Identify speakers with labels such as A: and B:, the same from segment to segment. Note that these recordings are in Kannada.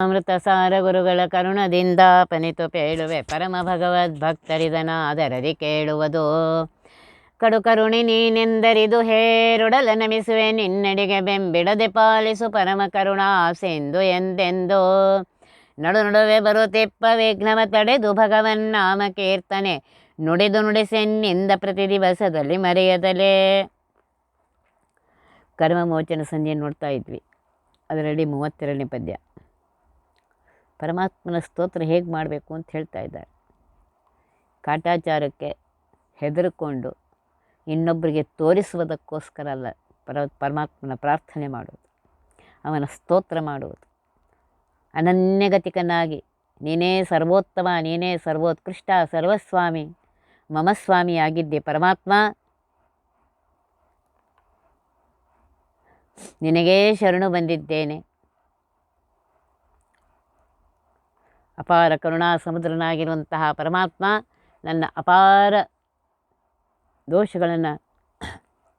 A: ಅಮೃತ ಸಾರ ಗುರುಗಳ ಕರುಣದಿಂದ ಪನಿತು ಪೇಳುವೆ ಪರಮ ಭಗವದ್ಭಕ್ತರಿದನಾದರದಿ ಕೇಳುವುದು. ಕಡು ಕರುಣಿ ನೀನೆಂದರಿದು ಹೇರುಡಲ ನಮಿಸುವೆ ನಿನ್ನಡಿಗೆ ಬೆಂಬಿಡದೆ ಪಾಲಿಸು ಪರಮ ಕರುಣಾ ಸಿಂಧು ಎಂದೆಂದು. ನಡು ನಡುವೆ ಬರುತ್ತಿಪ್ಪ ವಿಘ್ನವ ತಡೆದು ಭಗವನ್ ನಾಮ ಕೀರ್ತನೆ ನುಡಿದು ನುಡಿಸೆನ್ನಿಂದ ಪ್ರತಿ ದಿವಸದಲ್ಲಿ ಮರೆಯದಲೇ. ಕರ್ಮಮೋಚನ ಸಂಧ್ಯೆ ನೋಡ್ತಾ ಇದ್ವಿ. ಅದರಲ್ಲಿ 32ನೇ ಪದ್ಯ. ಪರಮಾತ್ಮನ ಸ್ತೋತ್ರ ಹೇಗೆ ಮಾಡಬೇಕು ಅಂತ ಹೇಳ್ತಾ ಇದ್ದಾರೆ. ಕಾಟಾಚಾರಕ್ಕೆ ಹೆದರಿಕೊಂಡು ಇನ್ನೊಬ್ಬರಿಗೆ ತೋರಿಸುವುದಕ್ಕೋಸ್ಕರ ಅಲ್ಲ, ಪರಮಾತ್ಮನ ಪ್ರಾರ್ಥನೆ ಮಾಡುವುದು, ಅವನ ಸ್ತೋತ್ರ ಮಾಡುವುದು. ಅನನ್ಯಗತಿಕನಾಗಿ ನೀನೇ ಸರ್ವೋತ್ತಮ, ನೀನೇ ಸರ್ವೋತ್ಕೃಷ್ಟ, ಸರ್ವಸ್ವಾಮಿ, ಮಮ ಸ್ವಾಮಿ ಆಗಿದ್ದೆ ಪರಮಾತ್ಮ, ನಿನಗೇ ಶರಣು ಬಂದಿದ್ದೇನೆ. ಅಪಾರ ಕರುಣಾ ಸಮುದ್ರನಾಗಿರುವಂತಹ ಪರಮಾತ್ಮ ನನ್ನ ಅಪಾರ ದೋಷಗಳನ್ನು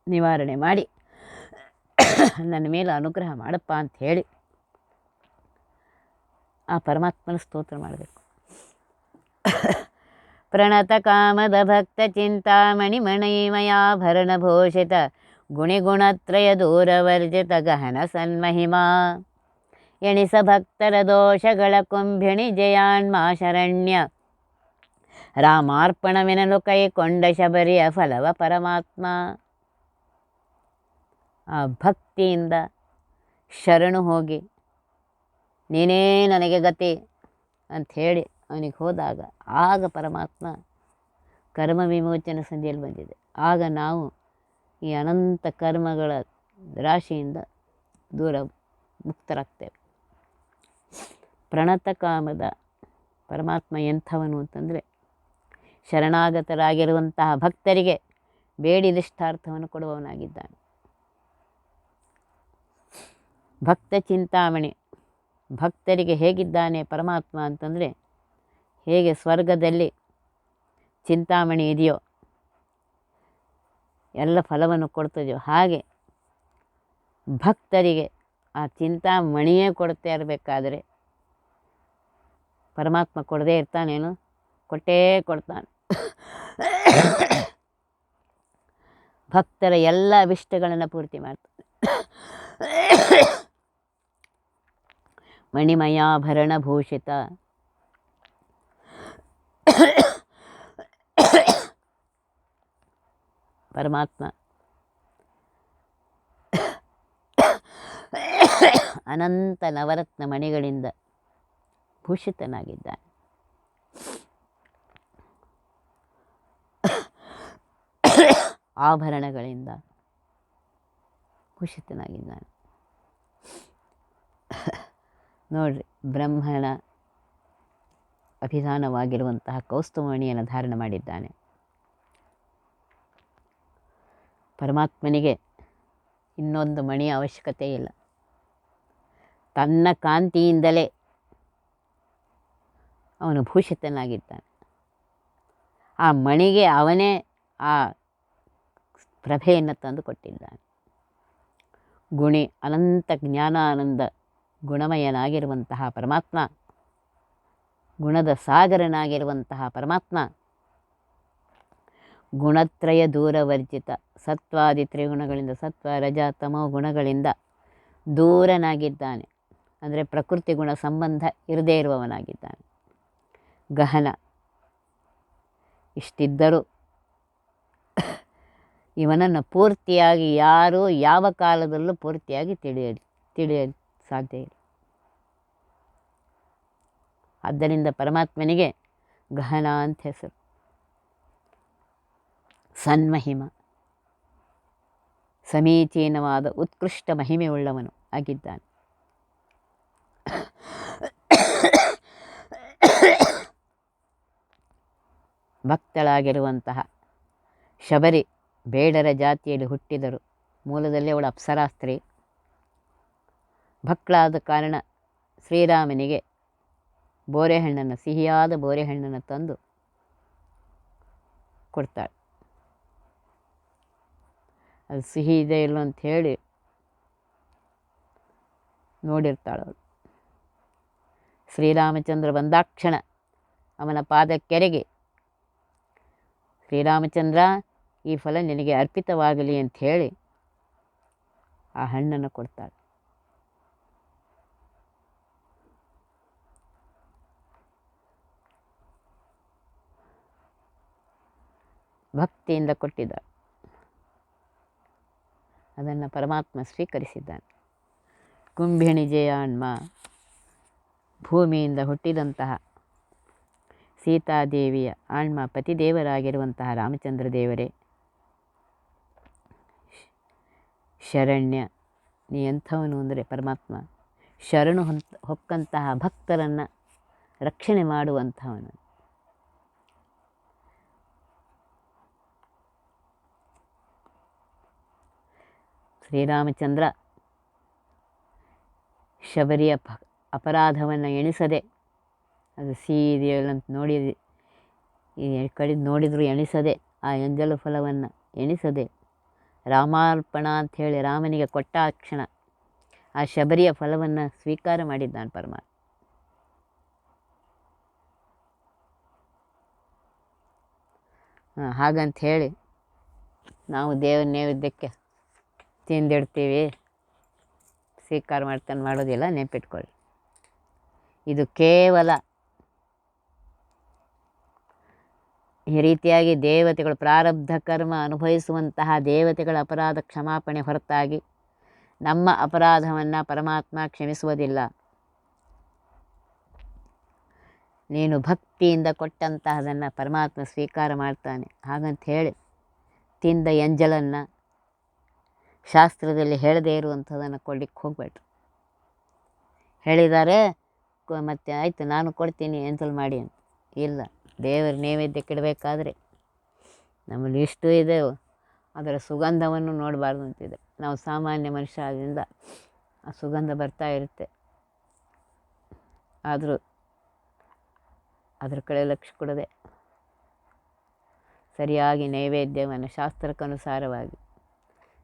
A: ನಿವಾರಣೆ ಮಾಡಿ ನನ್ನ ಮೇಲೆ ಅನುಗ್ರಹ ಮಾಡಪ್ಪ ಅಂತ ಹೇಳಿ ಆ ಪರಮಾತ್ಮನ ಸ್ತೋತ್ರ ಮಾಡಬೇಕು. ಪ್ರಣತ ಕಾಮದ ಭಕ್ತ ಚಿಂತಾಮಣಿ ಮಣೈಮಯಾಭರಣ ಭೂಷಿತ ಗುಣಿಗುಣತ್ರಯ ದೂರವರ್ಜಿತ ಗಹನ ಸನ್ಮಹಿಮಾ ಎಣಿಸ ಭಕ್ತರ ದೋಷಗಳ ಕುಂಭಿಣಿ ಜಯಾನ್ಮಾ ಶರಣ್ಯ ರಾಮಾರ್ಪಣವೆನಲು ಕೈಕೊಂಡ ಶಬರಿಯ ಫಲವ ಪರಮಾತ್ಮ. ಆ ಭಕ್ತಿಯಿಂದ ಶರಣು ಹೋಗಿ ನೀನೇ ನನಗೆ ಗತಿ ಅಂಥೇಳಿ ಅವನಿಗೆ ಹೋದಾಗ ಆಗ ಪರಮಾತ್ಮ ಕರ್ಮ ವಿಮೋಚನ ಸಂಧಿಯಲ್ಲಿ ಬಂದಿದೆ. ಆಗ ನಾವು ಈ ಅನಂತ ಕರ್ಮಗಳ ರಾಶಿಯಿಂದ ದೂರ ಮುಕ್ತರಾಗ್ತೇವೆ. ಪ್ರಣತ ಕಾಮದ ಪರಮಾತ್ಮ ಎಂಥವನು ಅಂತಂದರೆ ಶರಣಾಗತರಾಗಿರುವಂತಹ ಭಕ್ತರಿಗೆ ಬೇಡಿದಿಷ್ಟಾರ್ಥವನ್ನು ಕೊಡುವವನಾಗಿದ್ದಾನೆ. ಭಕ್ತ ಚಿಂತಾಮಣಿ, ಭಕ್ತರಿಗೆ ಹೇಗಿದ್ದಾನೆ ಪರಮಾತ್ಮ ಅಂತಂದರೆ, ಹೇಗೆ ಸ್ವರ್ಗದಲ್ಲಿ ಚಿಂತಾಮಣಿ ಇದೆಯೋ ಎಲ್ಲ ಫಲವನ್ನು ಕೊಡ್ತದೆಯೋ ಹಾಗೆ ಭಕ್ತರಿಗೆ ಆ ಚಿಂತಾಮಣಿಯೇ ಕೊಡ್ತಾ ಇರಬೇಕಾದರೆ ಪರಮಾತ್ಮ ಕೊಡದೇ ಇರ್ತಾನೇನು? ಕೊಟ್ಟೇ ಕೊಡ್ತಾನೆ. ಭಕ್ತರ ಎಲ್ಲ ಅಭಿಷ್ಟಗಳನ್ನು ಪೂರ್ತಿ ಮಾಡ್ತಾನೆ. ಮಣಿಮಯಾಭರಣ ಭೂಷಿತ, ಪರಮಾತ್ಮ ಅನಂತ ನವರತ್ನ ಮಣಿಗಳಿಂದ ಭೂಷಿತನಾಗಿದ್ದಾನೆ. ಆಭರಣಗಳಿಂದ ಭೂಷಿತನಾಗಿದ್ದಾನೆ. ನೋಡ್ರಿ, ಬ್ರಹ್ಮನ ಅಭಿಧಾನವಾಗಿರುವಂತಹ ಕೌಸ್ತುಮಣಿಯನ್ನು ಧಾರಣ ಮಾಡಿದ್ದಾನೆ. ಪರಮಾತ್ಮನಿಗೆ ಇನ್ನೊಂದು ಮಣಿಯ ಅವಶ್ಯಕತೆ ಇಲ್ಲ. ತನ್ನ ಕಾಂತಿಯಿಂದಲೇ ಅವನು ಭೂಷಿತನಾಗಿದ್ದಾನೆ. ಆ ಮಣಿಗೆ ಅವನೇ ಆ ಪ್ರಭೆಯನ್ನು ತಂದು ಕೊಟ್ಟಿದ್ದಾನೆ. ಗುಣಿ ಅನಂತ ಜ್ಞಾನಾನಂದ ಗುಣಮಯನಾಗಿರುವಂತಹ ಪರಮಾತ್ಮ, ಗುಣದ ಸಾಗರನಾಗಿರುವಂತಹ ಪರಮಾತ್ಮ, ಗುಣತ್ರಯ ದೂರವರ್ಜಿತ, ಸತ್ವಾದಿ ತ್ರಿಗುಣಗಳಿಂದ, ಸತ್ವ ರಜ ತಮೋ ಗುಣಗಳಿಂದ ದೂರನಾಗಿದ್ದಾನೆ. ಅಂದರೆ ಪ್ರಕೃತಿ ಗುಣ ಸಂಬಂಧ ಇರದೇ ಇರುವವನಾಗಿದ್ದಾನೆ. ಗಹನ, ಇಷ್ಟಿದ್ದರೂ ಇವನನ್ನು ಪೂರ್ತಿಯಾಗಿ ಯಾರೂ ಯಾವ ಕಾಲದಲ್ಲೂ ಪೂರ್ತಿಯಾಗಿ ತಿಳಿಯಲು ಸಾಧ್ಯ ಇಲ್ಲ. ಆದ್ದರಿಂದ ಪರಮಾತ್ಮನಿಗೆ ಗಹನ ಅಂತ ಹೆಸರು. ಸನ್ಮಹಿಮ, ಸಮೀಚೀನವಾದ ಉತ್ಕೃಷ್ಟ ಮಹಿಮೆಯುಳ್ಳವನು ಆಗಿದ್ದಾನೆ. ಭಕ್ತಳಾಗಿರುವಂತಹ ಶಬರಿ ಬೇಡರ ಜಾತಿಯಲ್ಲಿ ಹುಟ್ಟಿದರು. ಮೂಲದಲ್ಲಿ ಅವಳು ಅಪ್ಸರಾಸ್ತ್ರೀ. ಭಕ್ತಳಾದ ಕಾರಣ ಶ್ರೀರಾಮನಿಗೆ ಬೋರೆಹಣ್ಣನ್ನು, ಸಿಹಿಯಾದ ಬೋರೆಹಣ್ಣನ್ನು ತಂದು ಕೊಡ್ತಾಳೆ. ಅದು ಸಿಹಿ ಇದೆ ಇಲ್ಲೋ ಅಂಥೇಳಿ ನೋಡಿರ್ತಾಳವಳು. ಶ್ರೀರಾಮಚಂದ್ರ ಬಂದಾಕ್ಷಣ ಅವನ ಪಾದಕ್ಕೆರೆಗೆ, ಶ್ರೀರಾಮಚಂದ್ರ ಈ ಫಲ ನಿನಗೆ ಅರ್ಪಿತವಾಗಲಿ ಅಂಥೇಳಿ ಆ ಹಣ್ಣನ್ನು ಕೊಡ್ತಾಳೆ. ಭಕ್ತಿಯಿಂದ ಕೊಟ್ಟಿದ್ದ, ಅದನ್ನು ಪರಮಾತ್ಮ ಸ್ವೀಕರಿಸಿದ್ದಾನೆ. ಕುಂಭಿಣಿ ಜಯಾಣ್ಮ, ಭೂಮಿಯಿಂದ ಹುಟ್ಟಿದಂತಹ ಸೀತಾದೇವಿಯ ಆಣ್ಮ ಪತಿದೇವರಾಗಿರುವಂತಹ ರಾಮಚಂದ್ರ ದೇವರೇ, ಶರಣ್ಯ, ನೀ ಎಂಥವನು ಅಂದರೆ ಪರಮಾತ್ಮ ಶರಣು ಹೊಕ್ಕಂತಹ ಭಕ್ತರನ್ನು ರಕ್ಷಣೆ ಮಾಡುವಂಥವನು. ಶ್ರೀರಾಮಚಂದ್ರ ಶಬರಿಯ ಅಪರಾಧವನ್ನು ಎಣಿಸದೆ, ಅದು ಸೀರಿಯಲ್ಲಂತ ನೋಡಿದರೂ ಎಣಿಸದೆ, ಆ ಎಂಜಲು ಫಲವನ್ನು ಎಣಿಸದೆ ರಾಮಾರ್ಪಣ ಅಂಥೇಳಿ ರಾಮನಿಗೆ ಕೊಟ್ಟ ಕ್ಷಣ ಆ ಶಬರಿಯ ಫಲವನ್ನು ಸ್ವೀಕಾರ ಮಾಡಿದ್ದಾನೆ ಪರಮಾತ್ಮ. ಹಾಗಂತ ಹೇಳಿ ನಾವು ದೇವರ ನೈವೇದ್ಯಕ್ಕೆ ತಿಂದಿಡ್ತೀವಿ, ಸ್ವೀಕಾರ ಮಾಡ್ತಾನೆ ಮಾಡೋದಿಲ್ಲ, ನೆನಪಿಟ್ಕೊಳ್ಳಿ. ಇದು ಕೇವಲ ಈ ರೀತಿಯಾಗಿ ದೇವತೆಗಳು ಪ್ರಾರಬ್ಧ ಕರ್ಮ ಅನುಭವಿಸುವಂತಹ ದೇವತೆಗಳ ಅಪರಾಧ ಕ್ಷಮಾಪಣೆ ಹೊರತಾಗಿ ನಮ್ಮ ಅಪರಾಧವನ್ನು ಪರಮಾತ್ಮ ಕ್ಷಮಿಸುವುದಿಲ್ಲ. ನೀನು ಭಕ್ತಿಯಿಂದ ಕೊಟ್ಟಂತಹದನ್ನು ಪರಮಾತ್ಮ ಸ್ವೀಕಾರ ಮಾಡ್ತಾನೆ. ಹಾಗಂತ ಹೇಳಿ ತಿಂದ ಎಂಜಲನ್ನು ಶಾಸ್ತ್ರದಲ್ಲಿ ಹೇಳದೇ ಇರುವಂಥದ್ದನ್ನು ಕೊಡ್ಲಿಕ್ಕೆ ಹೋಗಬೇಡ್ರಿ. ಹೇಳಿದ್ದಾರೆ ಮತ್ತೆ ಆಯಿತು ನಾನು ಕೊಡ್ತೀನಿ ಎಂಜಲ್ ಮಾಡಿ ಅಂತ. ಇಲ್ಲ, ದೇವರ ನೈವೇದ್ಯಕ್ಕೆ ಇಡಬೇಕಾದ್ರೆ ನಮ್ಮಲ್ಲಿ ಇಷ್ಟು ಇದೆ, ಅದರ ಸುಗಂಧವನ್ನು ನೋಡಬಾರ್ದು ಅಂತಿದೆ. ನಾವು ಸಾಮಾನ್ಯ ಮನುಷ್ಯ ಆದ್ದರಿಂದ ಆ ಸುಗಂಧ ಬರ್ತಾ ಇರುತ್ತೆ, ಆದರೂ ಅದರ ಕಡೆ ಲಕ್ಷ್ಯ ಕೊಡದೆ ಸರಿಯಾಗಿ ನೈವೇದ್ಯವನ್ನು ಶಾಸ್ತ್ರಕ್ಕನುಸಾರವಾಗಿ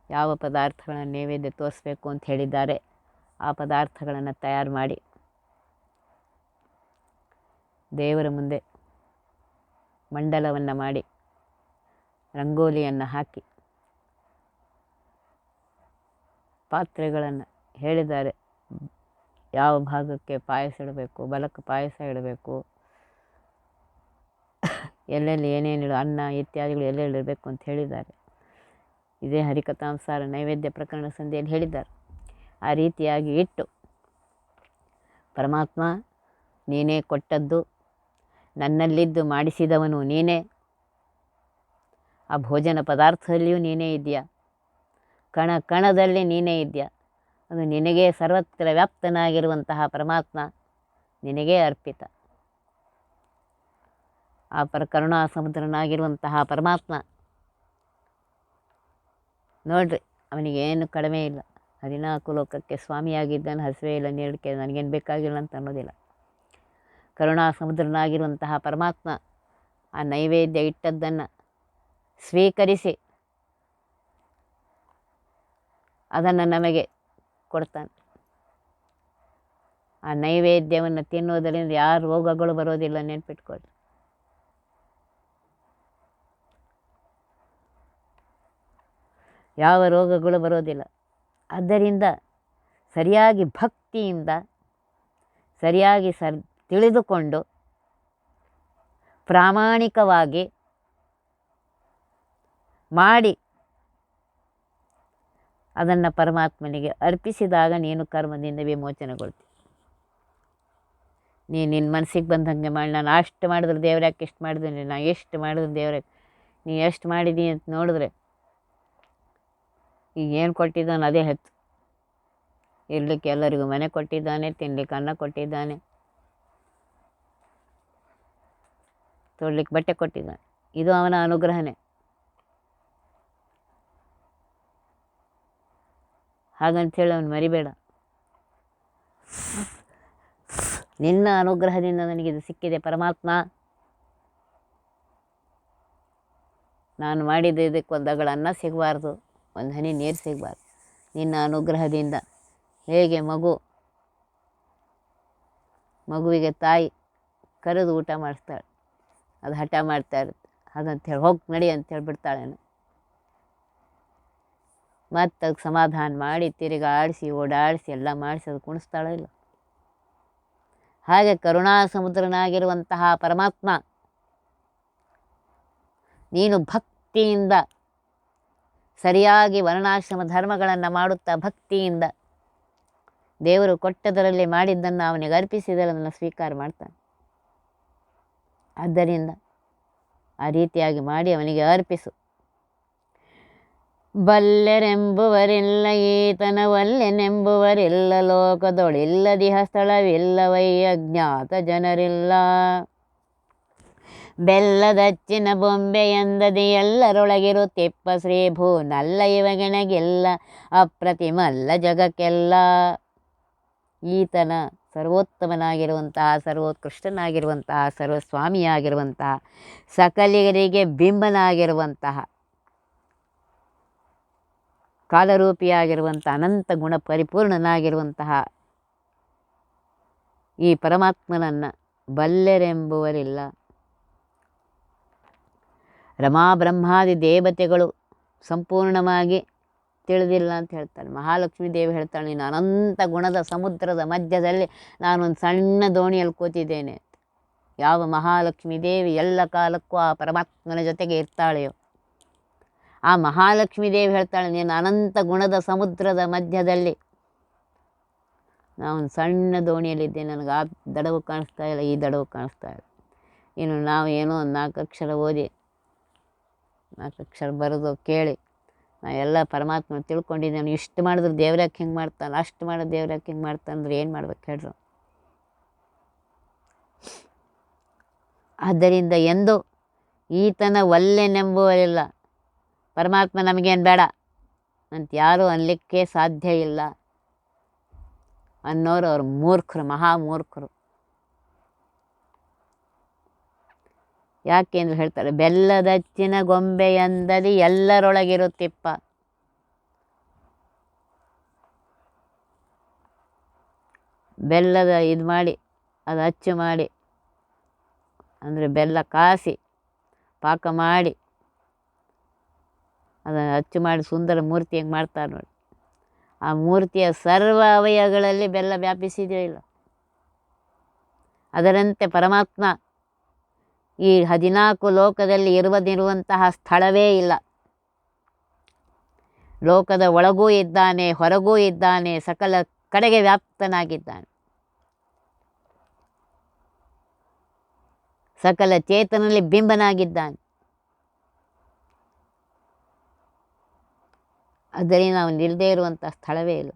A: ಯಾವ ಪದಾರ್ಥಗಳನ್ನು ನೈವೇದ್ಯ ತೋರಿಸ್ಬೇಕು ಅಂತ ಹೇಳಿದ್ದಾರೆ ಆ ಪದಾರ್ಥಗಳನ್ನು ತಯಾರು ಮಾಡಿ ದೇವರ ಮುಂದೆ ಮಂಡಲವನ್ನು ಮಾಡಿ ರಂಗೋಲಿಯನ್ನು ಹಾಕಿ ಪಾತ್ರೆಗಳನ್ನು ಹೇಳಿದ್ದಾರೆ ಯಾವ ಭಾಗಕ್ಕೆ ಪಾಯಸ ಇಡಬೇಕು, ಬಲಕ್ಕೆ ಪಾಯಸ ಇಡಬೇಕು, ಎಲ್ಲೆಲ್ಲಿ ಏನೇನಿಡು ಅನ್ನ ಇತ್ಯಾದಿಗಳು ಎಲ್ಲೆಲ್ಲಿ ಇಡಬೇಕು ಅಂತ ಹೇಳಿದ್ದಾರೆ. ಇದೇ ಹರಿಕಥಾಂಸಾರ ನೈವೇದ್ಯ ಪ್ರಕರಣ ಸಂಧಿಯಲ್ಲಿ ಹೇಳಿದ್ದಾರೆ. ಆ ರೀತಿಯಾಗಿ ಇಟ್ಟು ಪರಮಾತ್ಮ ನೀನೇ ಕೊಟ್ಟದ್ದು, ನನ್ನಲ್ಲಿದ್ದು ಮಾಡಿಸಿದವನು ನೀನೇ, ಆ ಭೋಜನ ಪದಾರ್ಥದಲ್ಲಿಯೂ ನೀನೇ ಇದೆಯಾ, ಕಣ ಕಣದಲ್ಲಿ ನೀನೇ ಇದೆಯಾ, ಅದು ನಿನಗೇ ಸರ್ವತ್ರ ವ್ಯಾಪ್ತನಾಗಿರುವಂತಹ ಪರಮಾತ್ಮ ನಿನಗೇ ಅರ್ಪಿತ. ಆ ಕರುಣಾ ಸಮುದ್ರನಾಗಿರುವಂತಹ ಪರಮಾತ್ಮ ನೋಡ್ರಿ, ಅವನಿಗೇನು ಕಡಿಮೆ ಇಲ್ಲ. 14 ಲೋಕಕ್ಕೆ ಸ್ವಾಮಿಯಾಗಿದ್ದಾನೆ, ಹಸಿವೆ ಇಲ್ಲ ನೀಡಕ್ಕೆ ನನಗೇನು ಬೇಕಾಗಿಲ್ಲ ಅಂತ ಅನ್ನೋದಿಲ್ಲ. ಕರುಣಾ ಸಮುದ್ರನಾಗಿರುವಂತಹ ಪರಮಾತ್ಮ ಆ ನೈವೇದ್ಯ ಇಟ್ಟದ್ದನ್ನು ಸ್ವೀಕರಿಸಿ ಅದನ್ನು ನಮಗೆ ಕೊಡ್ತಾನೆ. ಆ ನೈವೇದ್ಯವನ್ನು ತಿನ್ನೋದರಿಂದ ಯಾರು ರೋಗಗಳು ಬರೋದಿಲ್ಲ, ನೆನ್ಪಿಟ್ಕೊಳ್ಳಿ. ಯಾವ ರೋಗಗಳು ಬರೋದಿಲ್ಲ. ಆದ್ದರಿಂದ ಸರಿಯಾಗಿ ಭಕ್ತಿಯಿಂದ ಸರಿಯಾಗಿ ತಿಳಿದುಕೊಂಡು ಪ್ರಾಮಾಣಿಕವಾಗಿ ಮಾಡಿ ಅದನ್ನು ಪರಮಾತ್ಮನಿಗೆ ಅರ್ಪಿಸಿದಾಗ ನೀನು ಕರ್ಮದಿಂದ ವಿಮೋಚನೆಗೊಳ್ತಿ. ನಿನ್ನ ಮನಸ್ಸಿಗೆ ಬಂದಂಗೆ ಮಾಡಿ, ನಾನು ಅಷ್ಟು ಮಾಡಿದ್ರೆ ದೇವ್ರ್ಯಾಕೆ ಇಷ್ಟು ಮಾಡಿದ್ದೀನಿ, ನಾನು ಎಷ್ಟು ಮಾಡಿದ್ರೆ ದೇವ್ರ್ಯಾಕೆ, ನೀ ಎಷ್ಟು ಮಾಡಿದ್ದೀನಿ ಅಂತ ನೋಡಿದ್ರೆ ಈಗ ಏನು ಕೊಟ್ಟಿದ್ದಾನೆ ಅದೇ ಹೆಚ್ಚು. ಇರಲಿಕ್ಕೆ ಎಲ್ಲರಿಗೂ ಮನೆ ಕೊಟ್ಟಿದ್ದಾನೆ, ತಿನ್ಲಿಕ್ಕೆ ಅನ್ನ ಕೊಟ್ಟಿದ್ದಾನೆ, ತೊಡ್ಲಿಕ್ಕೆ ಬಟ್ಟೆ ಕೊಟ್ಟಿದ್ದಾನೆ. ಇದು ಅವನ ಅನುಗ್ರಹನೇ. ಹಾಗಂಥೇಳಿ ಅವನು ಮರಿಬೇಡ. ನಿನ್ನ ಅನುಗ್ರಹದಿಂದ ನನಗಿದು ಸಿಕ್ಕಿದೆ ಪರಮಾತ್ಮ, ನಾನು ಮಾಡಿದ ಇದಕ್ಕೆ ಒಂದು ಅಗಳ ಅನ್ನ ಸಿಗಬಾರ್ದು, ಒಂದು ಹನಿ ನೀರು ಸಿಗಬಾರ್ದು. ನಿನ್ನ ಅನುಗ್ರಹದಿಂದ ಹೇಗೆ ಮಗು ಮಗುವಿಗೆ ತಾಯಿ ಕರೆದು ಊಟ ಮಾಡಿಸ್ತಾಳೆ. ಅದು ಹಠ ಮಾಡ್ತಾ ಇರುತ್ತೆ. ಹಾಗಂತೇಳಿ ಹೋಗಿ ನಡಿ ಅಂತೇಳಿ ಬಿಡ್ತಾಳೇನು. ಮತ್ತು ಅದಕ್ಕೆ ಸಮಾಧಾನ ಮಾಡಿ ತಿರುಗಾಡಿಸಿ ಓಡಾಡಿಸಿ ಎಲ್ಲ ಮಾಡಿಸಿ ಅದು ಕುಣಿಸ್ತಾಳೋ ಇಲ್ಲ. ಹಾಗೆ ಕರುಣಾ ಸಮುದ್ರನಾಗಿರುವಂತಹ ಪರಮಾತ್ಮ ನೀನು ಭಕ್ತಿಯಿಂದ ಸರಿಯಾಗಿ ವರ್ಣಾಶ್ರಮ ಧರ್ಮಗಳನ್ನು ಮಾಡುತ್ತಾ ಭಕ್ತಿಯಿಂದ ದೇವರು ಕೊಟ್ಟದರಲ್ಲಿ ಮಾಡಿದ್ದನ್ನು ಅವನಿಗೆ ಅರ್ಪಿಸಿದರೆ ಅದನ್ನು ಸ್ವೀಕಾರ ಮಾಡ್ತಾನೆ. ಆದ್ದರಿಂದ ಆ ರೀತಿಯಾಗಿ ಮಾಡಿ ಅವನಿಗೆ ಅರ್ಪಿಸು. ಬಲ್ಲೆರೆಂಬುವರಿಲ್ಲ ಈತನ ವಲ್ಲೆನೆಂಬುವರಿಲ್ಲ, ಲೋಕದೊಳಿಲ್ಲದಿಹ ಸ್ಥಳವಿಲ್ಲವೈ ಅಜ್ಞಾತ ಜನರಿಲ್ಲ. ಬೆಲ್ಲದಚ್ಚಿನ ಬೊಂಬೆಯಂದದಿ ಎಲ್ಲರೊಳಗಿರುತ್ತಿಪ್ಪ ಶ್ರೀಭೂ ನಲ್ಲ ಇವಗೆಣಗೆಲ್ಲ ಅಪ್ರತಿಮಲ್ಲ ಜಗಕ್ಕೆಲ್ಲ. ಈತನ ಸರ್ವೋತ್ತಮನಾಗಿರುವಂತಹ ಸರ್ವೋತ್ಕೃಷ್ಟನಾಗಿರುವಂತಹ ಸರ್ವಸ್ವಾಮಿಯಾಗಿರುವಂತಹ ಸಕಲಿಗರಿಗೆ ಬಿಂಬನಾಗಿರುವಂತಹ ಕಾಲರೂಪಿಯಾಗಿರುವಂಥ ಅನಂತ ಗುಣ ಪರಿಪೂರ್ಣನಾಗಿರುವಂತಹ ಈ ಪರಮಾತ್ಮನನ್ನು ಬಲ್ಲೆರೆಂಬುವರಿಲ್ಲ. ರಮಾಬ್ರಹ್ಮಾದಿ ದೇವತೆಗಳು ಸಂಪೂರ್ಣವಾಗಿ ತಿಳಿದಿಲ್ಲ ಅಂತ ಹೇಳ್ತಾರೆ. ಮಹಾಲಕ್ಷ್ಮೀ ದೇವಿ ಹೇಳ್ತಾಳೆ, ನೀನು ಅನಂತ ಗುಣದ ಸಮುದ್ರದ ಮಧ್ಯದಲ್ಲಿ ನಾನೊಂದು ಸಣ್ಣ ದೋಣಿಯಲ್ಲಿ ಕೂತಿದ್ದೇನೆ. ಯಾವ ಮಹಾಲಕ್ಷ್ಮೀ ದೇವಿ ಎಲ್ಲ ಕಾಲಕ್ಕೂ ಆ ಪರಮಾತ್ಮನ ಜೊತೆಗೆ ಇರ್ತಾಳೆಯೋ ಆ ಮಹಾಲಕ್ಷ್ಮೀ ದೇವಿ ಹೇಳ್ತಾಳೆ, ನೀನು ಅನಂತ ಗುಣದ ಸಮುದ್ರದ ಮಧ್ಯದಲ್ಲಿ ನಾವೊಂದು ಸಣ್ಣ ದೋಣಿಯಲ್ಲಿದ್ದೇನೆ. ನನಗೆ ಆ ದಡವು ಕಾಣಿಸ್ತಾ ಇಲ್ಲ, ಈ ದಡವು ಕಾಣಿಸ್ತಾ ಇಲ್ಲ. ಇನ್ನು ನಾವು ಏನೋ ಒಂದು 4 ಅಕ್ಷರ ಓದಿ 4 ಅಕ್ಷರ ಬರೆದು ಕೇಳಿ ನಾ ಎಲ್ಲ ಪರಮಾತ್ಮ ತಿಳ್ಕೊಂಡಿದ್ದೇನೆ. ಇಷ್ಟು ಮಾಡಿದ್ರೆ ದೇವ್ರ್ಯಾಕೆ ಹಿಂಗೆ ಮಾಡ್ತಾನೆ, ಅಷ್ಟು ಮಾಡಿದ್ರೆ ದೇವ್ರ್ಯಾಕೆ ಹಿಂಗೆ ಮಾಡ್ತಾನೆ ಅಂದ್ರೆ ಏನು ಮಾಡ್ಬೇಕು ಹೇಳ್ರು. ಆದ್ದರಿಂದ ಎಂದು ಈತನ ಒಲ್ಲೆನೆಂಬುವರಿಲ್ಲ. ಪರಮಾತ್ಮ ನಮಗೇನು ಬೇಡ ಅಂತ ಯಾರೂ ಅನ್ಲಿಕ್ಕೆ ಸಾಧ್ಯ ಇಲ್ಲ ಅನ್ನೋರು ಅವ್ರು ಮೂರ್ಖರು, ಮಹಾಮೂರ್ಖರು. ಯಾಕೆ ಅಂದ್ರೆ ಹೇಳ್ತಾರೆ, ಬೆಲ್ಲದಚ್ಚಿನ ಗೊಂಬೆಯಂದದಿ ಎಲ್ಲರೊಳಗಿರುತ್ತಿಪ್ಪ. ಬೆಲ್ಲದ ಇದು ಮಾಡಿ ಅದು ಅಚ್ಚು ಮಾಡಿ ಅಂದರೆ ಬೆಲ್ಲ ಕಾಸಿ ಪಾಕ ಮಾಡಿ ಅದನ್ನು ಅಚ್ಚು ಮಾಡಿ ಸುಂದರ ಮೂರ್ತಿ ಹೆಂಗೆ ಮಾಡ್ತಾರೆ ನೋಡಿ. ಆ ಮೂರ್ತಿಯ ಸರ್ವ ಅವಯವಗಳಲ್ಲಿ ಬೆಲ್ಲ ವ್ಯಾಪಿಸಿದೆಯೋ ಇಲ್ಲ. ಅದರಂತೆ ಪರಮಾತ್ಮ ಈ 14 ಲೋಕದಲ್ಲಿ ಇರುವಂತಹ ಸ್ಥಳವೇ ಇಲ್ಲ. ಲೋಕದ ಒಳಗೂ ಇದ್ದಾನೆ, ಹೊರಗೂ ಇದ್ದಾನೆ, ಸಕಲ ಕಡೆಗೆ ವ್ಯಾಪ್ತನಾಗಿದ್ದಾನೆ. ಸಕಲ ಚೇತನಲ್ಲಿ ಬಿಂಬನಾಗಿದ್ದಾನೆ. ಆದ್ದರಿಂದ ನಾವು ನಿಲ್ಲದೇ ಇರುವಂಥ ಸ್ಥಳವೇ ಇಲ್ಲ.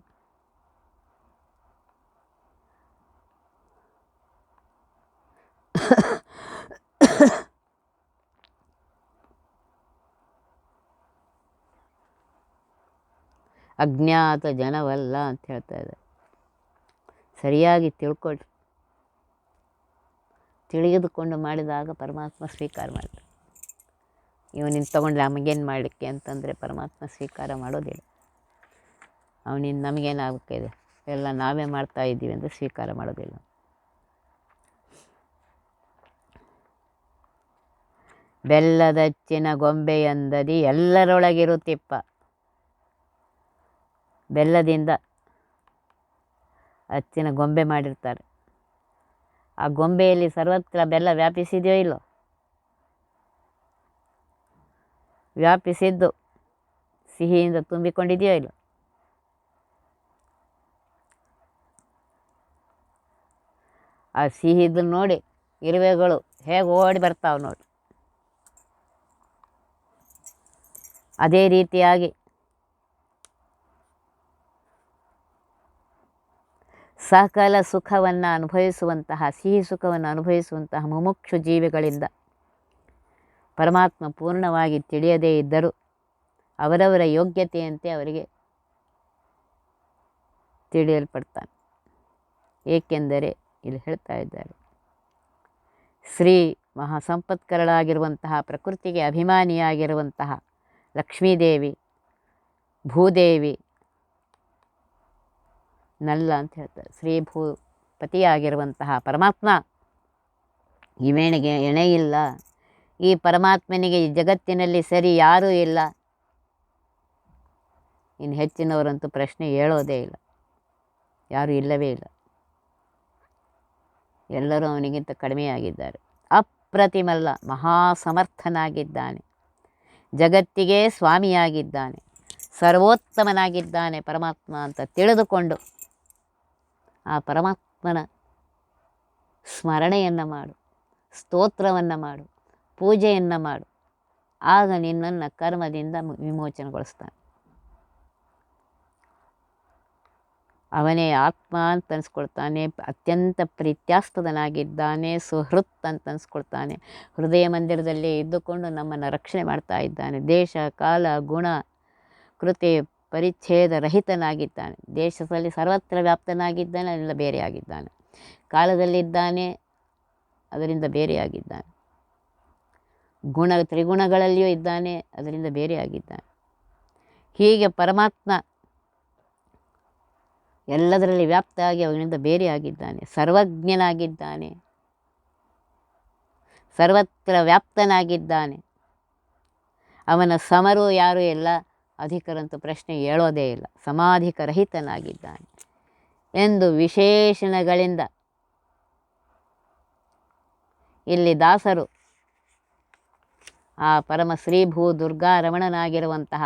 A: ಅಜ್ಞಾತ ಜನವಲ್ಲ ಅಂತ ಹೇಳ್ತಾ ಇದ್ದಾರೆ. ಸರಿಯಾಗಿ ತಿಳ್ಕೊಳ್ರಿ. ತಿಳಿದುಕೊಂಡು ಮಾಡಿದಾಗ ಪರಮಾತ್ಮ ಸ್ವೀಕಾರ ಮಾಡ್ತಾರೆ. ಇವನಿಂದ ತೊಗೊಂಡ್ರೆ ನಮಗೇನು ಮಾಡಲಿಕ್ಕೆ ಅಂತಂದರೆ ಪರಮಾತ್ಮ ಸ್ವೀಕಾರ ಮಾಡೋದಿಲ್ಲ. ಅವನಿಂದ ನಮಗೇನಾಗಬೇಕಿದೆ ಎಲ್ಲ ನಾವೇ ಮಾಡ್ತಾ ಇದ್ದೀವಿ ಅಂದರೆ ಸ್ವೀಕಾರ ಮಾಡೋದಿಲ್ಲ. ಬೆಲ್ಲದಚ್ಚಿನ ಗೊಂಬೆಯಂದದಿ ಎಲ್ಲರೊಳಗಿರುತ್ತಿಪ್ಪ. ಬೆಲ್ಲದಿಂದ ಅಚ್ಚಿನ ಗೊಂಬೆ ಮಾಡಿರ್ತಾರೆ. ಆ ಗೊಂಬೆಯಲ್ಲಿ ಸರ್ವತ್ರ ಬೆಲ್ಲ ವ್ಯಾಪಿಸಿದೆಯೋ ಇಲ್ಲೋ? ವ್ಯಾಪಿಸಿದ್ದು ಸಿಹಿಯಿಂದ ತುಂಬಿಕೊಂಡಿದೆಯೋ ಇಲ್ಲ? ಆ ಸಿಹಿದ್ದು ನೋಡಿ ಇರುವೆಗಳು ಹೇಗೆ ಓಡಿ ಬರ್ತಾವೆ ನೋಡಿ. ಅದೇ ರೀತಿಯಾಗಿ ಸಕಲ ಸುಖವನ್ನು ಅನುಭವಿಸುವಂತಹ ಸಿಹಿ ಸುಖವನ್ನು ಅನುಭವಿಸುವಂತಹ ಮುಮುಕ್ಷು ಜೀವಿಗಳಿಂದ ಪರಮಾತ್ಮ ಪೂರ್ಣವಾಗಿ ತಿಳಿಯದೇ ಇದ್ದರೂ ಅವರವರ ಯೋಗ್ಯತೆಯಂತೆ ಅವರಿಗೆ ತಿಳಿಯಲ್ಪಡ್ತಾನೆ. ಏಕೆಂದರೆ ಇಲ್ಲಿ ಹೇಳ್ತಾ ಇದ್ದಾರೆ, ಶ್ರೀ ಮಹಾಸಂಪತ್ಕರಳಾಗಿರುವಂತಹ ಪ್ರಕೃತಿಗೆ ಅಭಿಮಾನಿಯಾಗಿರುವಂತಹ ಲಕ್ಷ್ಮೀದೇವಿ ಭೂದೇವಿ ನಲ್ಲ ಅಂತ ಹೇಳ್ತಾರೆ. ಶ್ರೀಭೂ ಪತಿಯಾಗಿರುವಂತಹ ಪರಮಾತ್ಮ ಇವೇಣಿಗೆ ಎಣೆಯಿಲ್ಲ. ಈ ಪರಮಾತ್ಮನಿಗೆ ಈ ಜಗತ್ತಿನಲ್ಲಿ ಸರಿ ಯಾರೂ ಇಲ್ಲ. ಇನ್ನು ಹೆಚ್ಚಿನವರಂತೂ ಪ್ರಶ್ನೆ ಹೇಳೋದೇ ಇಲ್ಲ, ಯಾರೂ ಇಲ್ಲವೇ ಇಲ್ಲ. ಎಲ್ಲರೂ ಅವನಿಗಿಂತ ಕಡಿಮೆಯಾಗಿದ್ದಾರೆ. ಅಪ್ರತಿಮಲ್ಲ, ಮಹಾಸಮರ್ಥನಾಗಿದ್ದಾನೆ, ಜಗತ್ತಿಗೆ ಸ್ವಾಮಿಯಾಗಿದ್ದಾನೆ, ಸರ್ವೋತ್ತಮನಾಗಿದ್ದಾನೆ ಪರಮಾತ್ಮ ಅಂತ ತಿಳಿದುಕೊಂಡು ಆ ಪರಮಾತ್ಮನ ಸ್ಮರಣೆಯನ್ನು ಮಾಡು, ಸ್ತೋತ್ರವನ್ನು ಮಾಡು, ಪೂಜೆಯನ್ನು ಮಾಡು. ಆಗ ನಿನ್ನನ್ನು ಕರ್ಮದಿಂದ ವಿಮೋಚನೆಗೊಳಿಸ್ತಾನೆ. ಅವನೇ ಆತ್ಮ ಅಂತ ಅನ್ಸ್ಕೊಳ್ತಾನೆ, ಅತ್ಯಂತ ಪ್ರೀತ್ಯಾಸ್ಪದನಾಗಿದ್ದಾನೆ, ಸುಹೃತ್ ಅಂತ ಅನ್ಸ್ಕೊಳ್ತಾನೆ. ಹೃದಯ ಮಂದಿರದಲ್ಲಿ ಇದ್ದುಕೊಂಡು ನಮ್ಮನ್ನು ರಕ್ಷಣೆ ಮಾಡ್ತಾ ಇದ್ದಾನೆ. ದೇಶ ಕಾಲ ಗುಣ ಕೃತಿ ಪರಿಚ್ಛೇದ ರಹಿತನಾಗಿದ್ದಾನೆ. ದೇಶದಲ್ಲಿ ಸರ್ವತ್ರ ವ್ಯಾಪ್ತನಾಗಿದ್ದಾನೆ, ಅದರಿಂದ ಬೇರೆಯಾಗಿದ್ದಾನೆ. ಕಾಲದಲ್ಲಿದ್ದಾನೆ, ಅದರಿಂದ ಬೇರೆಯಾಗಿದ್ದಾನೆ. ತ್ರಿಗುಣಗಳಲ್ಲಿಯೂ ಇದ್ದಾನೆ, ಅದರಿಂದ ಬೇರೆಯಾಗಿದ್ದಾನೆ. ಹೀಗೆ ಪರಮಾತ್ಮ ಎಲ್ಲದರಲ್ಲಿ ವ್ಯಾಪ್ತಾಗಿ ಅವನಿಂದ ಬೇರೆಯಾಗಿದ್ದಾನೆ, ಸರ್ವಜ್ಞನಾಗಿದ್ದಾನೆ, ಸರ್ವತ್ರ ವ್ಯಾಪ್ತನಾಗಿದ್ದಾನೆ. ಅವನ ಸಮರು ಯಾರೂ ಇಲ್ಲ, ಅಧಿಕರಂತೂ ಪ್ರಶ್ನೆ ಹೇಳೋದೇ ಇಲ್ಲ, ಸಮಾಧಿಕರಹಿತನಾಗಿದ್ದಾನೆ ಎಂದು ವಿಶೇಷಣಗಳಿಂದ ಇಲ್ಲಿ ದಾಸರು ಆ ಪರಮ ಶ್ರೀಭೂ ದುರ್ಗಾ ರಮಣನಾಗಿರುವಂತಹ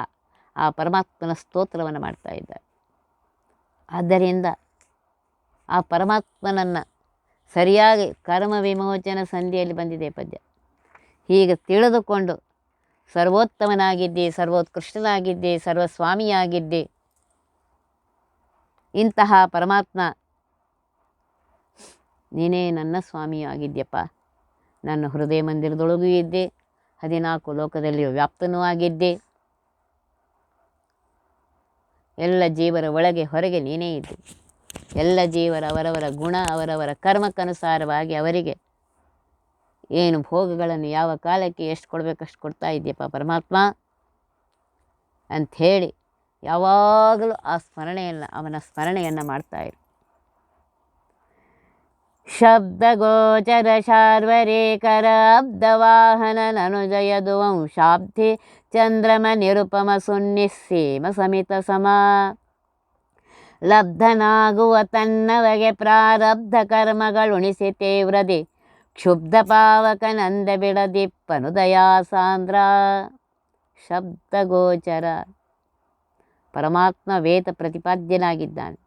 A: ಆ ಪರಮಾತ್ಮನ ಸ್ತೋತ್ರವನ್ನು ಮಾಡ್ತಾ ಇದ್ದಾರೆ. ಆದ್ದರಿಂದ ಆ ಪರಮಾತ್ಮನನ್ನು ಸರಿಯಾಗಿ ಕರ್ಮ ವಿಮೋಚನ ಸಂಧಿಯಲ್ಲಿ ಬಂದಿದೆ ಪದ್ಯ. ಹೀಗೆ ತಿಳಿದುಕೊಂಡು ಸರ್ವೋತ್ತಮನಾಗಿದ್ದೆ, ಸರ್ವೋತ್ಕೃಷ್ಟನಾಗಿದ್ದೆ, ಸರ್ವಸ್ವಾಮಿಯಾಗಿದ್ದೆ, ಇಂತಹ ಪರಮಾತ್ಮ ನೀನೇ ನನ್ನ ಸ್ವಾಮಿಯಾಗಿದ್ಯಪ್ಪ, ನನ್ನ ಹೃದಯ ಮಂದಿರದೊಳಗೂ ಇದ್ದೆ, 14 ಲೋಕದಲ್ಲಿ ವ್ಯಾಪ್ತನೂ ಆಗಿದ್ದೆ, ಎಲ್ಲ ಜೀವರ ಒಳಗೆ ಹೊರಗೆ ನೀನೇ ಇದ್ದೆ. ಎಲ್ಲ ಜೀವರ ಅವರವರ ಗುಣ ಅವರವರ ಕರ್ಮಕ್ಕನುಸಾರವಾಗಿ ಅವರಿಗೆ ಏನು ಭೋಗಗಳನ್ನು ಯಾವ ಕಾಲಕ್ಕೆ ಎಷ್ಟು ಕೊಡಬೇಕಷ್ಟು ಕೊಡ್ತಾ ಇದ್ದೀಯಪ್ಪ ಪರಮಾತ್ಮ ಅಂಥೇಳಿ ಯಾವಾಗಲೂ ಆ ಸ್ಮರಣೆಯನ್ನು ಅವನ ಸ್ಮರಣೆಯನ್ನು ಮಾಡ್ತಾಯಿರು. ಶಬ್ದಗೋಚರ ಶಾರ್ವರೇಕರ ಅಬ್ಧವಾಹನ ನನುಜಯದು ವಂಶಾಬ್ಧಿ ಚಂದ್ರಮ ನಿರುಪಮ ಸುನ್ನಿಸ್ಸೀಮ ಸಮಿತ ಸಮ ಲಬ್ಧನಾಗುವ ತನ್ನವಗೆ ಪ್ರಾರಬ್ಧ ಕರ್ಮಗಳುಣಿಸಿ ತೀವ್ರದಿ ಕ್ಷುಬ್ಧ ಪಾವಕನಂದ ಬಿಡದಿಪ್ಪನು ದಯಾಸಾಂದ್ರ. ಶಬ್ದಗೋಚರ ಪರಮಾತ್ಮ ವೇದ ಪ್ರತಿಪಾದ್ಯನಾಗಿದ್ದಾನೆ.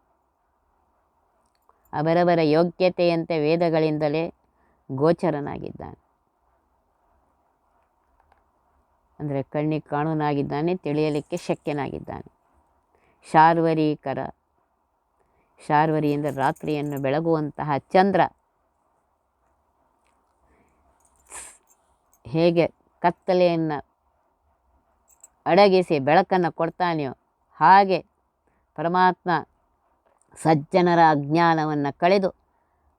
A: ಅವರವರ ಯೋಗ್ಯತೆಯಂತೆ ವೇದಗಳಿಂದಲೇ ಗೋಚರನಾಗಿದ್ದಾನೆ. ಅಂದರೆ ಕಣ್ಣಿಗೆ ಕಾಣುವನಾಗಿದ್ದಾನೆ, ತಿಳಿಯಲಿಕ್ಕೆ ಶಕ್ಯನಾಗಿದ್ದಾನೆ. ಶಾರ್ವರೀಕರ, ಶಾರ್ವರಿ ಎಂದರೆ ರಾತ್ರಿಯನ್ನು ಬೆಳಗುವಂತಹ ಚಂದ್ರ. ಹೇಗೆ ಕತ್ತಲೆಯನ್ನು ಅಡಗಿಸಿ ಬೆಳಕನ್ನು ಕೊಡ್ತಾನೆಯೋ ಹಾಗೆ ಪರಮಾತ್ಮ ಸಜ್ಜನರ ಅಜ್ಞಾನವನ್ನು ಕಳೆದು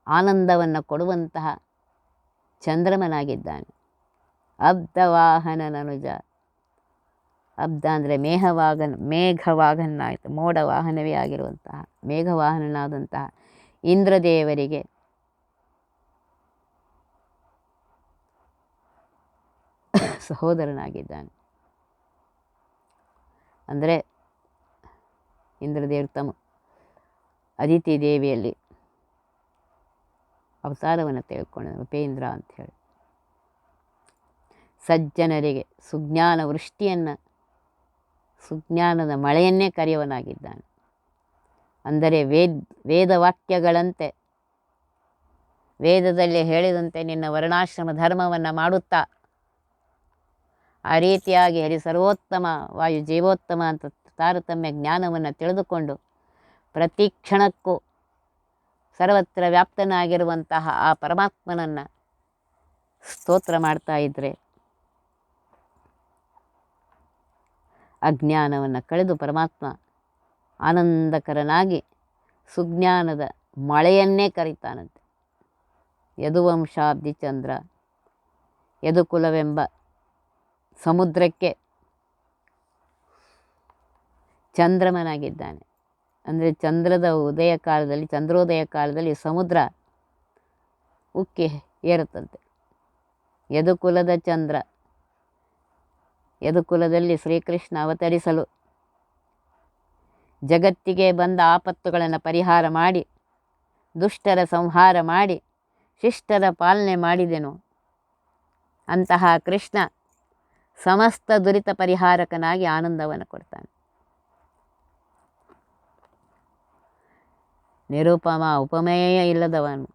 A: ಆನಂದವನ್ನು ಕೊಡುವಂತಹ ಚಂದ್ರಮನಾಗಿದ್ದಾನೆ. ಅಬ್ಧವಾಹನ ನನುಜ, ಅಬ್ಧ ಅಂದರೆ ಮೇಘವಾಹನ ಆಯಿತು, ಮೋಡ ವಾಹನವೇ ಆಗಿರುವಂತಹ ಮೇಘವಾಹನನಾದಂತಹ ಇಂದ್ರದೇವರಿಗೆ ಸಹೋದರನಾಗಿದ್ದಾನೆ. ಅಂದರೆ ಇಂದ್ರದೇವರು ತಮ್ಮ ಅದಿತಿ ದೇವಿಯಲ್ಲಿ ಅವತಾರವನ್ನು ತೆಗೆದುಕೊಂಡ ಉಪೇಂದ್ರ ಅಂಥೇಳಿ ಸಜ್ಜನರಿಗೆ ಸುಜ್ಞಾನ ವೃಷ್ಟಿಯನ್ನು, ಸುಜ್ಞಾನದ ಮಳೆಯನ್ನೇ ಕರೆಯುವನಾಗಿದ್ದಾನೆ. ಅಂದರೆ ವೇದವಾಕ್ಯಗಳಂತೆ ವೇದದಲ್ಲಿ ಹೇಳಿದಂತೆ ನಿನ್ನ ವರ್ಣಾಶ್ರಮ ಧರ್ಮವನ್ನು ಮಾಡುತ್ತಾ ಆ ರೀತಿಯಾಗಿ ಹರಿ ಸರ್ವೋತ್ತಮ ವಾಯು ಜೀವೋತ್ತಮ ಅಂತ ತಾರತಮ್ಯ ಜ್ಞಾನವನ್ನು ತಿಳಿದುಕೊಂಡು ಪ್ರತಿ ಕ್ಷಣಕ್ಕೂ ಸರ್ವತ್ರ ವ್ಯಾಪ್ತನಾಗಿರುವಂತಹ ಆ ಪರಮಾತ್ಮನನ್ನು ಸ್ತೋತ್ರ ಮಾಡ್ತಾ ಇದ್ದರೆ ಅಜ್ಞಾನವನ್ನು ಕಳೆದು ಪರಮಾತ್ಮ ಆನಂದಕರನಾಗಿ ಸುಜ್ಞಾನದ ಮಳೆಯನ್ನೇ ಕರೀತಾನಂತೆ. ಯದುವಂಶಾಬ್ಧಿ ಚಂದ್ರ, ಯದುಕುಲವೆಂಬ ಸಮುದ್ರಕ್ಕೆ ಚಂದ್ರಮನಾಗಿದ್ದಾನೆ. ಅಂದರೆ ಚಂದ್ರದ ಉದಯ ಕಾಲದಲ್ಲಿ, ಚಂದ್ರೋದಯ ಕಾಲದಲ್ಲಿ ಸಮುದ್ರ ಉಕ್ಕಿ ಏರುತ್ತಂತೆ. ಯದುಕುಲದ ಚಂದ್ರ, ಯದುಕುಲದಲ್ಲಿ ಶ್ರೀಕೃಷ್ಣ ಅವತರಿಸಲು ಜಗತ್ತಿಗೆ ಬಂದ ಆಪತ್ತುಗಳನ್ನು ಪರಿಹಾರ ಮಾಡಿ, ದುಷ್ಟರ ಸಂಹಾರ ಮಾಡಿ, ಶಿಷ್ಟರ ಪಾಲನೆ ಮಾಡಿದೆನು. ಅಂತಹ ಕೃಷ್ಣ ಸಮಸ್ತ ದುರಿತ ಪರಿಹಾರಕನಾಗಿ ಆನಂದವನ್ನು ಕೊಡ್ತಾನೆ. ನಿರುಪಮ, ಉಪಮೇಯ ಇಲ್ಲದವನು.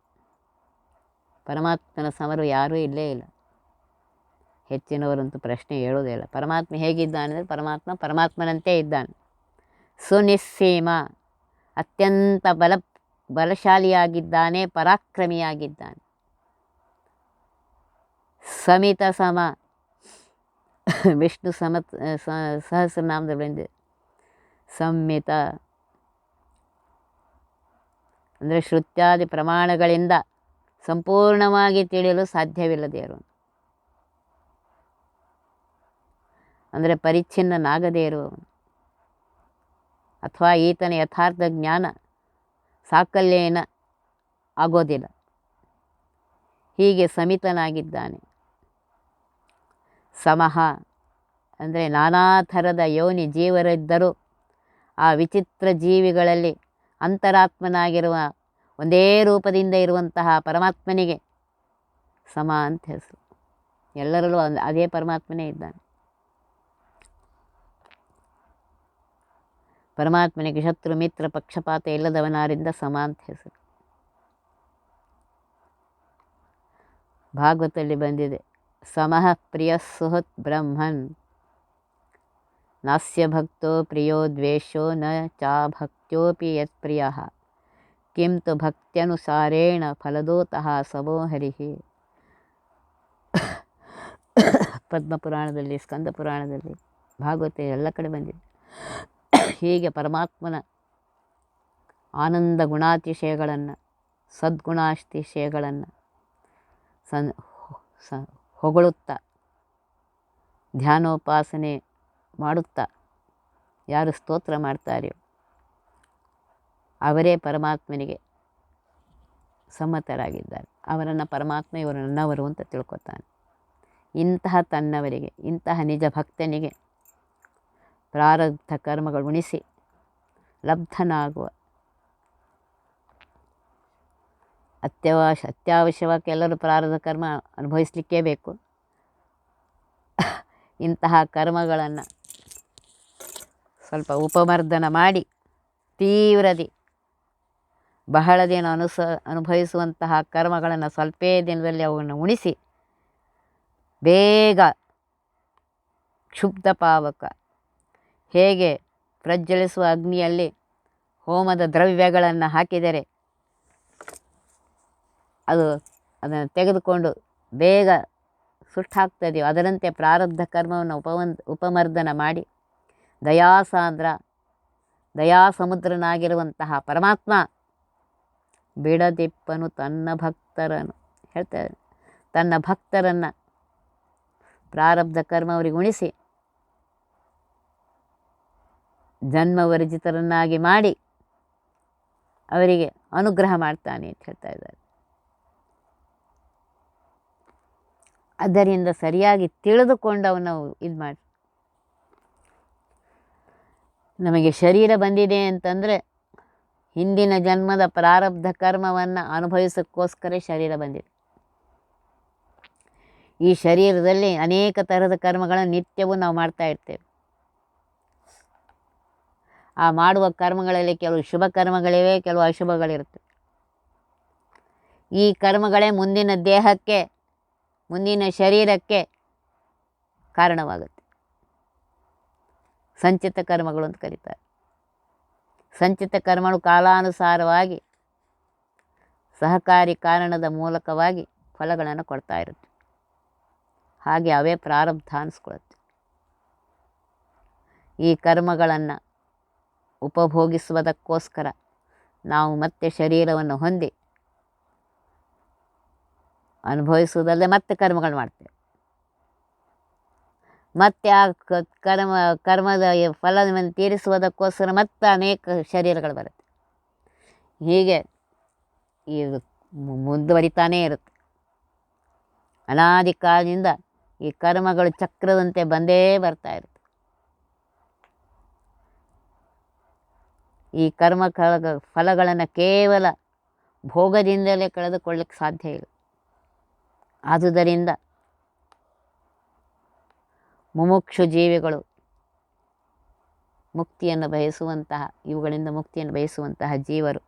A: ಪರಮಾತ್ಮನ ಸಮರು ಯಾರೂ ಇಲ್ಲೇ ಇಲ್ಲ. ಹೆಚ್ಚಿನವರಂತೂ ಪ್ರಶ್ನೆ ಹೇಳೋದೇ ಇಲ್ಲ. ಪರಮಾತ್ಮ ಹೇಗಿದ್ದಾನೆ ಅಂದರೆ ಪರಮಾತ್ಮನಂತೆ ಇದ್ದಾನೆ. ಸುನಿಸ್ಸೀಮ, ಅತ್ಯಂತ ಬಲಶಾಲಿಯಾಗಿದ್ದಾನೆ, ಪರಾಕ್ರಮಿಯಾಗಿದ್ದಾನೆ. ಸಮಿತ ಸಮ, ವಿಷ್ಣು ಸಹಸ್ರನಾಮದ ಬಂದಿದೆ. ಸಂಮಿತ ಅಂದರೆ ಶ್ರುತ್ಯಾದಿ ಪ್ರಮಾಣಗಳಿಂದ ಸಂಪೂರ್ಣವಾಗಿ ತಿಳಿಯಲು ಸಾಧ್ಯವಿಲ್ಲದೆ ಇರುವನು. ಅಂದರೆ ಪರಿಚ್ಛಿನ್ನನಾಗದೇ ಇರುವವನು, ಅಥವಾ ಈತನ ಯಥಾರ್ಥ ಜ್ಞಾನ ಸಾಕಲ್ಯೇನ ಆಗೋದಿಲ್ಲ. ಹೀಗೆ ಸಮಿತನಾಗಿದ್ದಾನೆ. ಸಮಹ ಅಂದರೆ ನಾನಾ ಥರದ ಯೋನಿ ಜೀವರಿದ್ದರೂ ಆ ವಿಚಿತ್ರ ಜೀವಿಗಳಲ್ಲಿ ಅಂತರಾತ್ಮನಾಗಿರುವ ಒಂದೇ ರೂಪದಿಂದ ಇರುವಂತಹ ಪರಮಾತ್ಮನಿಗೆ ಸಮ ಅಂತ ಹೆಸರು. ಎಲ್ಲರಲ್ಲೂ ಅದೇ ಪರಮಾತ್ಮನೇ ಇದ್ದಾನೆ. ಪರಮಾತ್ಮನಿಗೆ ಶತ್ರು ಮಿತ್ರ ಪಕ್ಷಪಾತ ಇಲ್ಲದವನಾರಿಂದ ಸಮ ಅಂತ ಹೆಸರು. ಭಾಗವತದಲ್ಲಿ ಬಂದಿದೆ, ಸಮಃ ಪ್ರಿಯ ಸುಹೃತ್ ಬ್ರಹ್ಮನ್ ನಾಸ್ಯ ಭಕ್ತೋ ಪ್ರಿಯೋ ದ್ವೇಷೋ ನ ಚಾಭಕ್ತ್ಯೋಪಿ ಯತ್ಪ್ರಿಯ ಕಿಂ ತು ಭಕ್ತ್ಯನುಸಾರೇಣ ಫಲದೋತಃ ಸಮೋ ಹರಿಹಿ. ಪದ್ಮಪುರಾಣದಲ್ಲಿ, ಸ್ಕಂದ ಪುರಾಣದಲ್ಲಿ, ಭಾಗವತ ಎಲ್ಲ ಕಡೆ ಬಂದಿದೆ. ಹೀಗೆ ಪರಮಾತ್ಮನ ಆನಂದ ಗುಣಾತಿಶಯಗಳನ್ನು, ಸದ್ಗುಣಾತಿಶಯಗಳನ್ನು ಹೊಗಳುತ್ತಾ ಧ್ಯಾನೋಪಾಸನೆ ಮಾಡುತ್ತಾ ಯಾರು ಸ್ತೋತ್ರ ಮಾಡ್ತಾರೆಯೋ ಅವರೇ ಪರಮಾತ್ಮನಿಗೆ ಸಮ್ಮತರಾಗಿದ್ದಾರೆ. ಅವರನ್ನು ಪರಮಾತ್ಮ ಇವರು ನನ್ನವರು ಅಂತ ತಿಳ್ಕೊತಾನೆ. ಇಂತಹ ತನ್ನವರಿಗೆ, ಇಂತಹ ನಿಜ ಭಕ್ತನಿಗೆ ಪ್ರಾರಬ್ಧ ಕರ್ಮಗಳು ಉಣಿಸಿ ಲಬ್ಧನಾಗುವ ಅತ್ಯವಶ್ಯವಾಗಿ ಎಲ್ಲರೂ ಪ್ರಾರಬ್ಧ ಕರ್ಮ ಅನುಭವಿಸಲಿಕ್ಕೇ ಬೇಕು. ಇಂತಹ ಕರ್ಮಗಳನ್ನು ಸ್ವಲ್ಪ ಉಪಮರ್ದನ ಮಾಡಿ ತೀವ್ರದಿ ಬಹಳ ದಿನ ಅನುಭವಿಸುವಂತಹ ಕರ್ಮಗಳನ್ನು ಸ್ವಲ್ಪೇ ದಿನದಲ್ಲಿ ಅವನ್ನು ಉಣಿಸಿ ಬೇಗ ಕ್ಷುಬ್ಧ ಪಾವಕ, ಹೇಗೆ ಪ್ರಜ್ವಲಿಸುವ ಅಗ್ನಿಯಲ್ಲಿ ಹೋಮದ ದ್ರವ್ಯಗಳನ್ನು ಹಾಕಿದರೆ ಅದನ್ನು ತೆಗೆದುಕೊಂಡು ಬೇಗ ಸುಟ್ಟಾಗ್ತದೆಯೋ ಅದರಂತೆ ಪ್ರಾರಬ್ಧ ಕರ್ಮವನ್ನು ಉಪಮರ್ದನ ಮಾಡಿ ದಯಾಸಾಂದ್ರ, ದಯಾಸಮುದ್ರನಾಗಿರುವಂತಹ ಪರಮಾತ್ಮ ಬಿಡದಿಪ್ಪನು ತನ್ನ ಭಕ್ತರನ್ನು ಹೇಳ್ತಾರೆ. ತನ್ನ ಭಕ್ತರನ್ನು ಪ್ರಾರಬ್ಧ ಕರ್ಮ ಅವರಿಗೆ ಉಣಿಸಿ ಜನ್ಮವರ್ಜಿತರನ್ನಾಗಿ ಮಾಡಿ ಅವರಿಗೆ ಅನುಗ್ರಹ ಮಾಡ್ತಾನೆ ಅಂತ ಹೇಳ್ತಾ ಇದ್ದಾರೆ. ಅದರಿಂದ ಸರಿಯಾಗಿ ತಿಳಿದುಕೊಂಡು ಅವನು ಇದು ಮಾಡಿ, ನಮಗೆ ಶರೀರ ಬಂದಿದೆ ಅಂತಂದರೆ ಹಿಂದಿನ ಜನ್ಮದ ಪ್ರಾರಬ್ಧ ಕರ್ಮವನ್ನು ಅನುಭವಿಸೋಕ್ಕೋಸ್ಕರ ಶರೀರ ಬಂದಿದೆ. ಈ ಶರೀರದಲ್ಲಿ ಅನೇಕ ಥರದ ಕರ್ಮಗಳನ್ನು ನಿತ್ಯವೂ ನಾವು ಮಾಡ್ತಾ ಇರ್ತೇವೆ. ಆ ಮಾಡುವ ಕರ್ಮಗಳಲ್ಲಿ ಕೆಲವು ಶುಭ ಕರ್ಮಗಳಿವೆ, ಕೆಲವು ಅಶುಭಗಳಿರ್ತವೆ. ಈ ಕರ್ಮಗಳೇ ಮುಂದಿನ ದೇಹಕ್ಕೆ, ಮುಂದಿನ ಶರೀರಕ್ಕೆ ಕಾರಣವಾಗುತ್ತೆ. ಸಂಚಿತ ಕರ್ಮಗಳು ಅಂತ ಕರೀತಾರೆ. ಸಂಚಿತ ಕರ್ಮಗಳು ಕಾಲಾನುಸಾರವಾಗಿ ಸಹಕಾರಿ ಕಾರಣದ ಮೂಲಕವಾಗಿ ಫಲಗಳನ್ನು ಕೊಡ್ತಾ ಇರುತ್ತೆ. ಹಾಗೆ ಅವೇ ಪ್ರಾರಬ್ಧ ಅನಿಸ್ಕೊಳುತ್ತೆ. ಈ ಕರ್ಮಗಳನ್ನು ಉಪಭೋಗಿಸುವುದಕ್ಕೋಸ್ಕರ ನಾವು ಮತ್ತೆ ಶರೀರವನ್ನು ಹೊಂದಿ ಅನುಭವಿಸುವುದಲ್ಲದೆ ಮತ್ತೆ ಕರ್ಮಗಳು ಮಾಡ್ತೇವೆ. ಮತ್ತೆ ಆ ಕರ್ಮದ ಫಲವನ್ನು ತೀರಿಸುವುದಕ್ಕೋಸ್ಕರ ಮತ್ತೆ ಅನೇಕ ಶರೀರಗಳು ಬರುತ್ತೆ. ಹೀಗೆ ಇದು ಮುಂದುವರಿತಾನೇ ಇರುತ್ತೆ. ಅನಾದಿ ಕಾಲದಿಂದ ಈ ಕರ್ಮಗಳು ಚಕ್ರದಂತೆ ಬಂದೇ ಬರ್ತಾ ಇರುತ್ತೆ. ಈ ಕರ್ಮ ಫಲಗಳನ್ನು ಕೇವಲ ಭೋಗದಿಂದಲೇ ಕಳೆದುಕೊಳ್ಳಕ್ಕೆ ಸಾಧ್ಯ ಇಲ್ಲ. ಆದುದರಿಂದ ಮುಮುಕ್ಷು ಜೀವಿಗಳು ಮುಕ್ತಿಯನ್ನು ಬಯಸುವಂತಹ, ಇವುಗಳಿಂದ ಮುಕ್ತಿಯನ್ನು ಬಯಸುವಂತಹ ಜೀವರು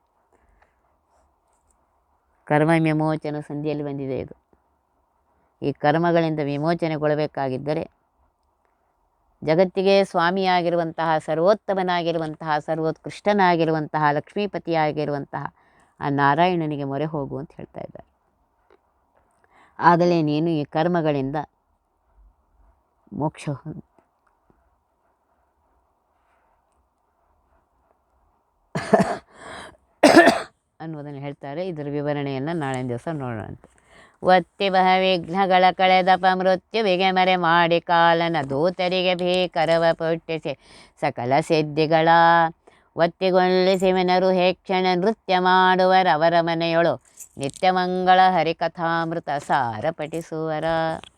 A: ಕರ್ಮ ವಿಮೋಚನ ಸಂಧಿಯಲ್ಲಿ ಬಂದಿದೆ ಇದು. ಈ ಕರ್ಮಗಳಿಂದ ವಿಮೋಚನೆಗೊಳ್ಳಬೇಕಾಗಿದ್ದರೆ ಜಗತ್ತಿಗೆ ಸ್ವಾಮಿಯಾಗಿರುವಂತಹ, ಸರ್ವೋತ್ತಮನಾಗಿರುವಂತಹ, ಸರ್ವೋತ್ಕೃಷ್ಟನಾಗಿರುವಂತಹ, ಲಕ್ಷ್ಮೀಪತಿಯಾಗಿರುವಂತಹ ಆ ನಾರಾಯಣನಿಗೆ ಮೊರೆ ಹೋಗು ಅಂತ ಹೇಳ್ತಾ ಇದ್ದಾರೆ. ಆಗಲೇ ನೀನು ಈ ಕರ್ಮಗಳಿಂದ ಮೋಕ್ಷ ಅನ್ನೋದನ್ನು ಹೇಳ್ತಾರೆ. ಇದರ ವಿವರಣೆಯನ್ನು ನಾಳಿನ ದಿವಸ ನೋಡೋಣಂತೆ. ಒತ್ತಿ ಬಹ ವಿಘ್ನಗಳ ಕಳೆದಪ ಮೃತ್ಯುವಿಗೆ ಮರೆ ಮಾಡಿ ಕಾಲನ ದೂತರಿಗೆ ಭೀಕರವ ಪುಟ್ಟಿಸಿ ಸಕಲ ಸಿದ್ಧಿಗಳ ಒತ್ತಿಗೊಳಿಸಿವನರು ಹೇಕ್ಷಣ ನೃತ್ಯ ಮಾಡುವರವರ ಮನೆಯೊಳು ನಿತ್ಯಮಂಗಳ ಹರಿಕಥಾಮೃತ ಸಾರ ಪಠಿಸುವರ.